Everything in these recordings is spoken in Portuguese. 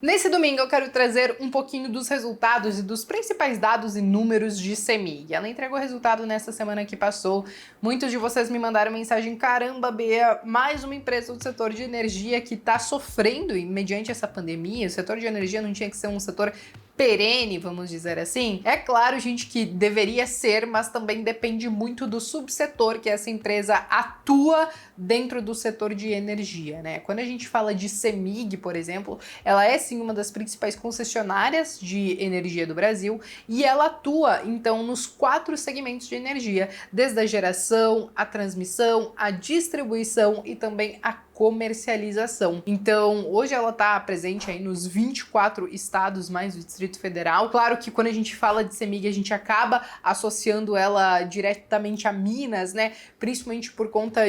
Nesse domingo eu quero trazer um pouquinho dos resultados e dos principais dados e números de CEMIG. Ela entregou resultado nessa semana que passou. Muitos de vocês me mandaram mensagem: caramba, Bea, mais uma empresa do setor de energia que está sofrendo mediante essa pandemia. O setor de energia não tinha que ser um setor perene, vamos dizer assim? É claro, gente, que deveria ser, mas também depende muito do subsetor que essa empresa atua dentro do setor de energia, né? Quando a gente fala de CEMIG, por exemplo, ela é sim uma das principais concessionárias de energia do Brasil e ela atua então nos 4 segmentos de energia, desde a geração, a transmissão, a distribuição e também a comercialização. Então, hoje ela está presente aí nos 24 estados mais o Distrito Federal. Claro que quando a gente fala de CEMIG, a gente acaba associando ela diretamente a Minas, né? Principalmente por conta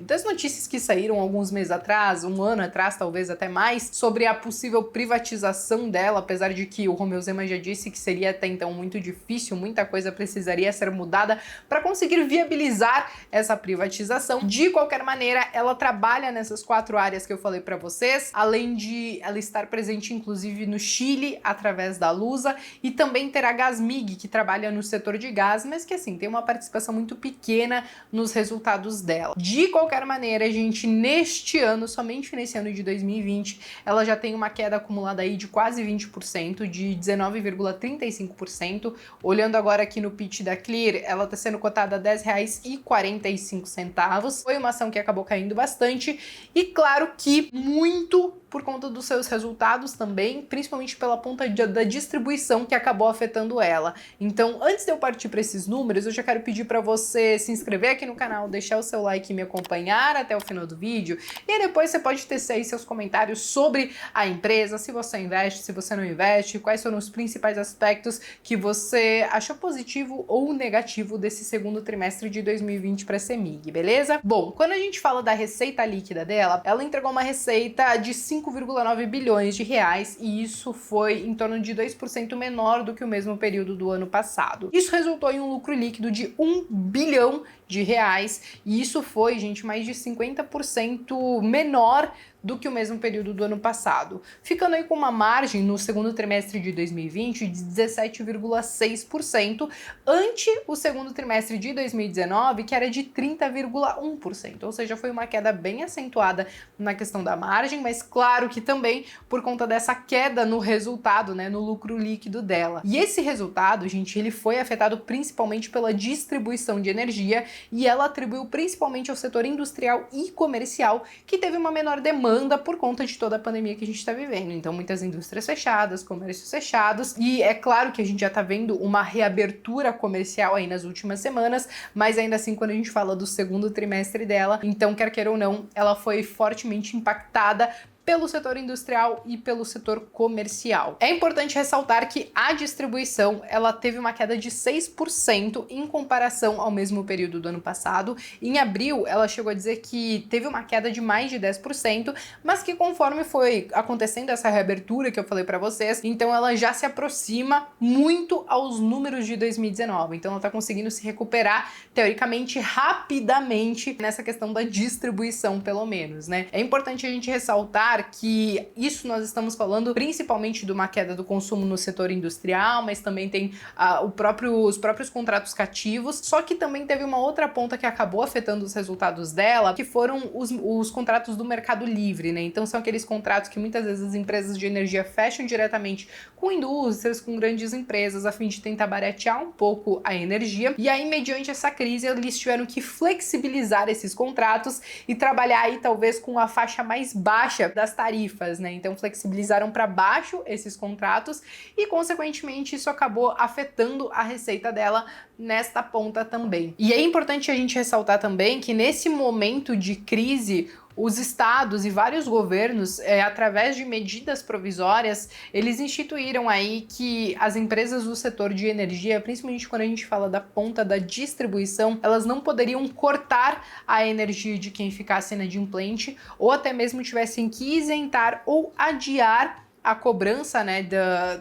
das notícias que saíram alguns meses atrás, um ano atrás, talvez até mais, sobre a possível privatização dela, apesar de que o Romeu Zema já disse que seria até então muito difícil, muita coisa precisaria ser mudada para conseguir viabilizar essa privatização. De qualquer maneira, ela trabalha nessas 4 áreas que eu falei para vocês, além de ela estar presente inclusive no Chile através da Lusa, e também ter a Gasmig, que trabalha no setor de gás, mas que assim tem uma participação muito pequena nos resultados dela. De qualquer maneira, gente, neste ano, somente nesse ano de 2020, ela já tem uma queda acumulada aí de quase 20%, de 19,35%. Olhando agora aqui no pitch da Clear, ela está sendo cotada a R$10,45. Foi uma ação que acabou caindo bastante e claro que muito por conta dos seus resultados também, principalmente pela ponta da distribuição que acabou afetando ela. Então, antes de eu partir para esses números, eu já quero pedir para você se inscrever aqui no canal, deixar o seu like e me acompanhar até o final do vídeo, e aí depois você pode tecer aí seus comentários sobre a empresa, se você investe, se você não investe, quais foram os principais aspectos que você achou positivo ou negativo desse segundo trimestre de 2020 para a CEMIG, beleza? Bom, quando a gente fala da receita líquida dela, ela entregou uma receita de 5,9 bilhões de reais e isso foi em torno de 2% menor do que o mesmo período do ano passado. Isso resultou em um lucro líquido de 1 bilhão de reais e isso foi, gente, mais de 50% menor do que o mesmo período do ano passado, ficando aí com uma margem no segundo trimestre de 2020 de 17,6%, ante o segundo trimestre de 2019, que era de 30,1%, ou seja, foi uma queda bem acentuada na questão da margem, mas claro que também por conta dessa queda no resultado, né, no lucro líquido dela. E esse resultado, gente, ele foi afetado principalmente pela distribuição de energia e ela atribuiu principalmente ao setor industrial e comercial, que teve uma menor demanda por conta de toda a pandemia que a gente está vivendo. Então, muitas indústrias fechadas, comércios fechados, e é claro que a gente já está vendo uma reabertura comercial aí nas últimas semanas, mas ainda assim, quando a gente fala do segundo trimestre dela, então, quer queira ou não, ela foi fortemente impactada pelo setor industrial e pelo setor comercial. É importante ressaltar que a distribuição, ela teve uma queda de 6% em comparação ao mesmo período do ano passado. Em abril, ela chegou a dizer que teve uma queda de mais de 10%, mas que conforme foi acontecendo essa reabertura que eu falei para vocês, então ela já se aproxima muito aos números de 2019. Então ela tá conseguindo se recuperar teoricamente rapidamente nessa questão da distribuição, pelo menos, né? É importante a gente ressaltar que isso nós estamos falando principalmente de uma queda do consumo no setor industrial, mas também tem os próprios contratos cativos, só que também teve uma outra ponta que acabou afetando os resultados dela, que foram os contratos do mercado livre, né? Então são aqueles contratos que muitas vezes as empresas de energia fecham diretamente com indústrias, com grandes empresas, a fim de tentar baratear um pouco a energia, e aí mediante essa crise eles tiveram que flexibilizar esses contratos e trabalhar aí talvez com a faixa mais baixa das tarifas, né? Então flexibilizaram para baixo esses contratos e consequentemente isso acabou afetando a receita dela nesta ponta também. E é importante a gente ressaltar também que nesse momento de crise, os estados e vários governos, através de medidas provisórias, eles instituíram aí que as empresas do setor de energia, principalmente quando a gente fala da ponta da distribuição, elas não poderiam cortar a energia de quem ficasse inadimplente ou até mesmo tivessem que isentar ou adiar a cobrança, né,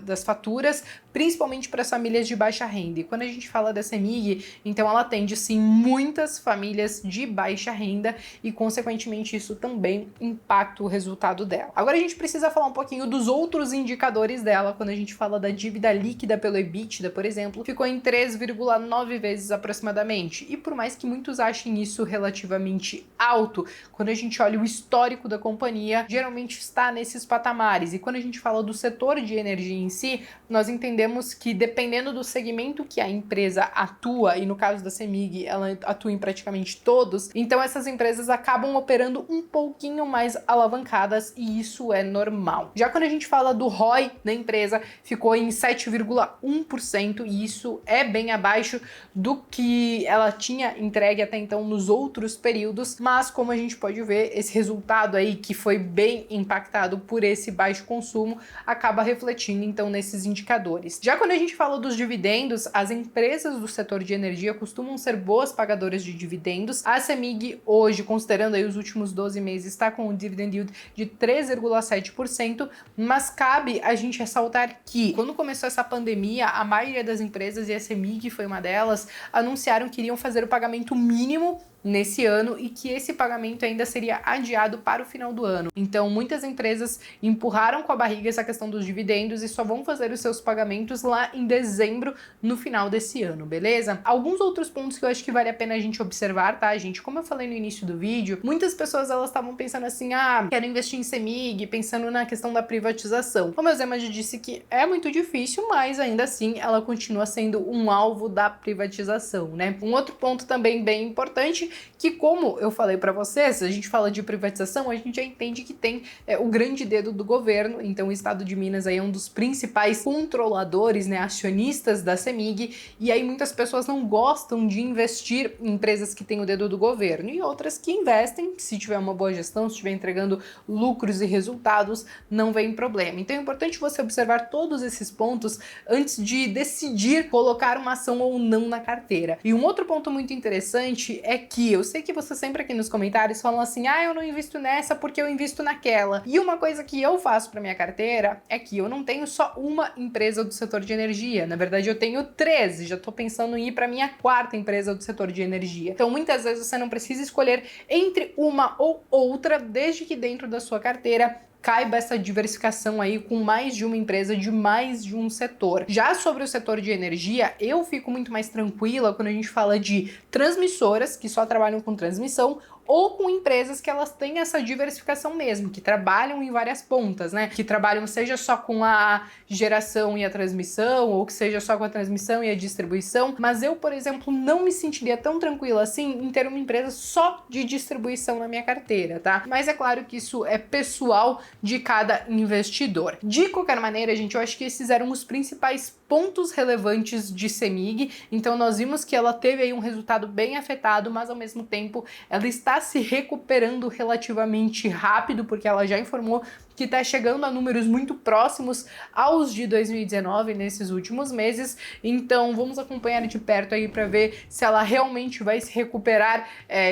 das faturas, principalmente para as famílias de baixa renda. E quando a gente fala da CEMIG, então ela atende sim muitas famílias de baixa renda e consequentemente isso também impacta o resultado dela. Agora a gente precisa falar um pouquinho dos outros indicadores dela. Quando a gente fala da dívida líquida pelo EBITDA, por exemplo, ficou em 3,9 vezes aproximadamente. E por mais que muitos achem isso relativamente alto, quando a gente olha o histórico da companhia, geralmente está nesses patamares. E quando a gente fala do setor de energia em si, nós entendemos que dependendo do segmento que a empresa atua, e no caso da CEMIG, ela atua em praticamente todos, então essas empresas acabam operando um pouquinho mais alavancadas e isso é normal. Já quando a gente fala do ROI da empresa, ficou em 7,1% e isso é bem abaixo do que ela tinha entregue até então nos outros períodos, mas como a gente pode ver, esse resultado aí que foi bem impactado por esse baixo consumo acaba refletindo então nesses indicadores. Já quando a gente fala dos dividendos, as empresas do setor de energia costumam ser boas pagadoras de dividendos. A CEMIG hoje, considerando aí os últimos 12 meses, está com um dividend yield de 3,7%, mas cabe a gente ressaltar que quando começou essa pandemia, a maioria das empresas, e a CEMIG foi uma delas, anunciaram que iriam fazer o pagamento mínimo nesse ano e que esse pagamento ainda seria adiado para o final do ano. Então, muitas empresas empurraram com a barriga essa questão dos dividendos e só vão fazer os seus pagamentos lá em dezembro, no final desse ano, beleza? Alguns outros pontos que eu acho que vale a pena a gente observar, tá, gente? Como eu falei no início do vídeo, muitas pessoas elas estavam pensando assim, quero investir em CEMIG, pensando na questão da privatização. Como a Zema já disse que é muito difícil, mas ainda assim ela continua sendo um alvo da privatização, né? Um outro ponto também bem importante que, como eu falei para vocês, a gente fala de privatização, a gente já entende que tem o grande dedo do governo, então o estado de Minas aí é um dos principais controladores, né, acionistas da CEMIG, e aí muitas pessoas não gostam de investir em empresas que têm o dedo do governo, e outras que investem, se tiver uma boa gestão, se estiver entregando lucros e resultados, não vem problema. Então é importante você observar todos esses pontos antes de decidir colocar uma ação ou não na carteira. E um outro ponto muito interessante é que eu sei que você sempre aqui nos comentários falam assim, eu não invisto nessa porque eu invisto naquela. E uma coisa que eu faço para minha carteira é que eu não tenho só uma empresa do setor de energia. Na verdade, eu tenho 13. Já tô pensando em ir para minha 4ª empresa do setor de energia. Então, muitas vezes você não precisa escolher entre uma ou outra, desde que dentro da sua carteira caiba essa diversificação aí com mais de uma empresa de mais de um setor. Já sobre o setor de energia, eu fico muito mais tranquila quando a gente fala de transmissoras que só trabalham com transmissão ou com empresas que elas têm essa diversificação mesmo, que trabalham em várias pontas, né? Que trabalham seja só com a geração e a transmissão, ou que seja só com a transmissão e a distribuição, mas eu, por exemplo, não me sentiria tão tranquila assim em ter uma empresa só de distribuição na minha carteira, tá? Mas é claro que isso é pessoal de cada investidor. De qualquer maneira, gente, eu acho que esses eram os principais pontos relevantes de CEMIG, então nós vimos que ela teve aí um resultado bem afetado, mas ao mesmo tempo ela está se recuperando relativamente rápido, porque ela já informou que está chegando a números muito próximos aos de 2019 nesses últimos meses, então vamos acompanhar de perto aí para ver se ela realmente vai se recuperar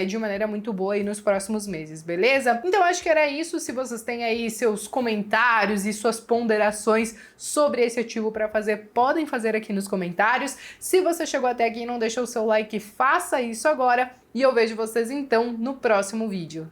de maneira muito boa aí nos próximos meses, beleza? Então acho que era isso. Se vocês têm aí seus comentários e suas ponderações sobre esse ativo para fazer, podem fazer aqui nos comentários. Se você chegou até aqui e não deixou o seu like, faça isso agora, e eu vejo vocês então no próximo vídeo.